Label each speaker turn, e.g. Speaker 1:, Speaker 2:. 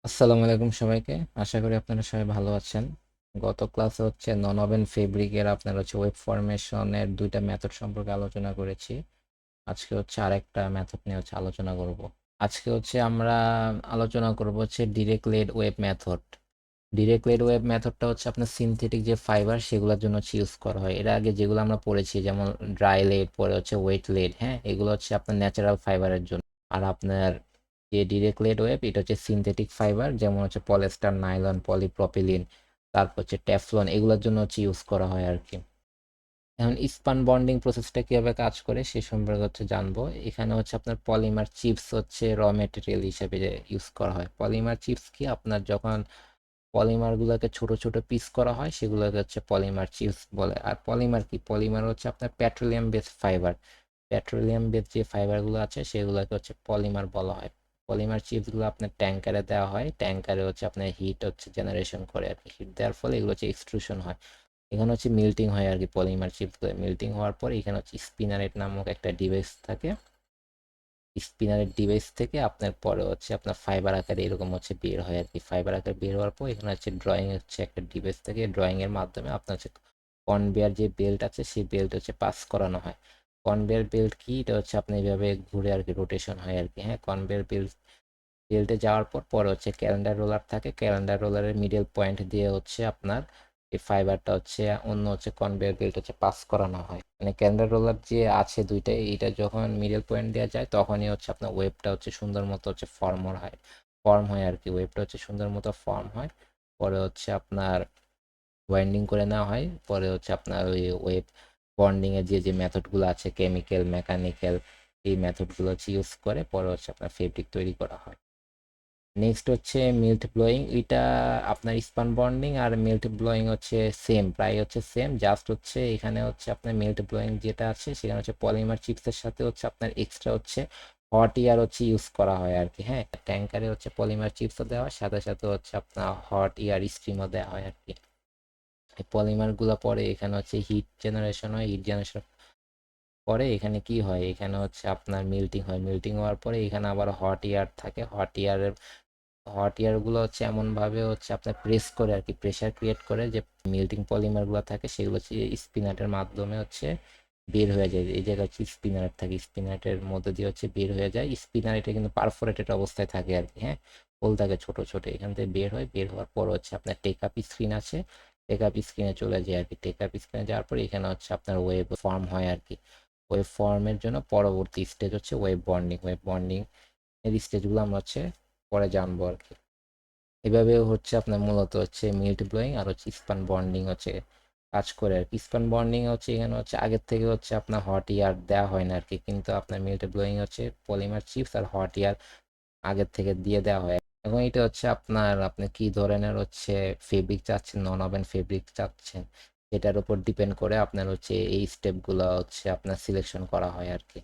Speaker 1: আসসালামু আলাইকুম সবাইকে। আশা করি আপনারা সবাই ভালো আছেন। গত ক্লাসে নন ওভেন ফেব্রিকের আপনার ওয়েব ফরমেশনের ২টা মেথড সম্পর্কে আলোচনা করেছি। আজকে আরেকটা মেথড নিয়ে আলোচনা করব। আজকে আমরা আলোচনা করব direct led web method. Direct led web মেথডটা আপনার সিনথেটিক যে ফাইবার সেগুলোর জন্য ইউজ করা হয়। এর আগে যেগুলো আমরা পড়েছি যেমন ড্রাই লেড, পরে ওয়েট লেড, হ্যাঁ, এগুলো আপনার ন্যাচারাল ফাইবারের জন্য। আর আপনার যে ডিরেক্ট লেড ওয়েব এটা সিনথেটিক ফাইবার, যেমন পলিয়েস্টার, নাইলন, পলিপ্রপিলিন, তারপর টেফলন, এগুলোর জন্য ইউজ করা হয় আর কি। এখন স্পান বন্ডিং প্রসেসটা কিভাবে কাজ করে সে সম্পর্কে জানবো। এখানে আপনার পলিমার চিপস র মেটেরিয়াল হিসেবে ইউজ করা হয়। পলিমার চিপস কি, আপনার যখন পলিমার গুলোকে ছোট ছোট পিস করা হয় সেগুলোকে পলিমার চিপস বলে। আর পলিমার কি, পলিমার আপনার petroleum based fibre. Petroleum based যে ফাইবার গুলো আছে সেগুলোকে পলিমার বলা হয়। পলিমার চিপস গুলো আপনার ট্যাঙ্কারে দেওয়া হয়, ট্যাঙ্কারে আপনার হিট জেনারেশন করে আর কি। হিট দেওয়ার ফলে এগুলো এক্সট্রুশন হয়। এখানে মিল্টিং হয় আর কি। পলিমার চিপস মিল্টিং হওয়ার পর এখানে স্পিনারেট নামক একটা ডিভাইস থাকে। স্পিনারের ডিভাইস থেকে আপনার পরে আপনার ফাইবার আকারে এরকম বের হয় আর কি। ফাইবার আকারে বের হওয়ার পর এখানে ড্রয়িং একটা ডিভাইস থেকে, ড্রয়িং এর মাধ্যমে আপনার কনভেয়ার যে বেল্ট আছে সেই বেল্ট পাস করানো হয়। কনভেয়ার বেল্ট কি, এটা আপনার এইভাবে ঘুরে আর কি, রোটেশন হয় আর কি। হ্যাঁ, কনভেয়ার বেল্ট বেল্টে যাওয়ার পর পরে ক্যালেন্ডার রোলার থাকে। ক্যালেন্ডার রোলারের মিডল পয়েন্ট দিয়ে আপনার এই ফাইবারটা অন্য কনভেয়ার বেল্ট পাস করানো হয়। মানে ক্যালেন্ডার রোলার যে আছে দুইটা, এইটা যখন মিডল পয়েন্ট দেওয়া যায় তখনই আপনার ওয়েবটা সুন্দর মতো ফর্ম হয় আর কি। ওয়েবটা সুন্দর মতো ফর্ম হয়। পরে আপনার ওয়াইন্ডিং করে নেওয়া হয়। পরে আপনার ওই ওয়েব বন্ডিং এর যে যে মেথডগুলো আছে, কেমিক্যাল, মেকানিক্যাল, এই মেথডগুলো ইউজ করে পরে আপনার ফেব্রিক তৈরি করা হয়। নেক্সট মিল্ট ব্লোয়িং। এটা আপনার স্পান বন্ডিং আর মিল্ট ব্লোয়িং সেম, প্রায় সেম। জাস্ট এখানে আপনার মিল্ট ব্লোয়িং যেটা আছে সেখানে পলিমার চিপসের সাথে আপনার এক্সট্রা হট এয়ার ইউজ করা হয় আর কি। হ্যাঁ, ট্যাঙ্কারে পলিমার চিপসও দেওয়া হয়, সাথে সাথে আপনার হট এয়ার স্ট্রিমও দেওয়া হয় আর কি। এই পলিমার গুলো পরে এখানে হিট জেনারেশন হয়। হিট জেনারেশন পরে এখানে কি হয়, এখানে আপনার মিল্টিং হয়। মিল্টিং হওয়ার পরে এখানে আবার হট এয়ার থাকে। হট এয়ার গুলো এমনভাবে আপনার প্রেস করে আর কি, প্রেসার ক্রিয়েট করে যে মেল্টিং পলিমার গুলো থাকে সেগুলো স্পিনারের মাধ্যমে বের হয়ে যায়। এই জায়গায় স্পিনার থাকে, স্পিনারের মধ্যে দিয়ে বের হয়ে যায়। স্পিনার এটা কিন্তু পারফোরেটেড অবস্থায় থাকে আর কি। হ্যাঁ, হোল থাকে ছোট ছোট, এখান থেকে বের হয়। বের হওয়ার পর আপনার টেক আপ স্ক্রিন আছে, টেক আপ স্ক্রিনে চলে যায় আর কি। টেক আপ স্ক্রিনে যাওয়ার পর এখানে আপনার ওয়েব ফর্ম হয় আর কি। ওয়েব ফর্মের জন্য পরবর্তী stage web bonding. Web bonding এর স্টেজগুলো আমরা পরে জানবো আর কি। এভাবে আপনার মূলত মিল্ট ব্লোয়িং আর স্পান বন্ডিং কাজ করে আর কি। স্পান বন্ডিং এখানে আগের থেকে আপনার হট এয়ার দেওয়া হয় না আর কি, কিন্তু আপনার মিল্ট ব্লোয়িং পলিমার চিপস আর হট এয়ার আগের থেকে দিয়ে দেওয়া হয়। এবং এটা আপনার আপনি কি ধরনের ফেব্রিক চাচ্ছেন, নন ওভেন ফেব্রিক চাচ্ছেন সেটার উপর ডিপেন্ড করে আপনার এই স্টেপগুলো আপনার সিলেকশন করা হয় আর কি।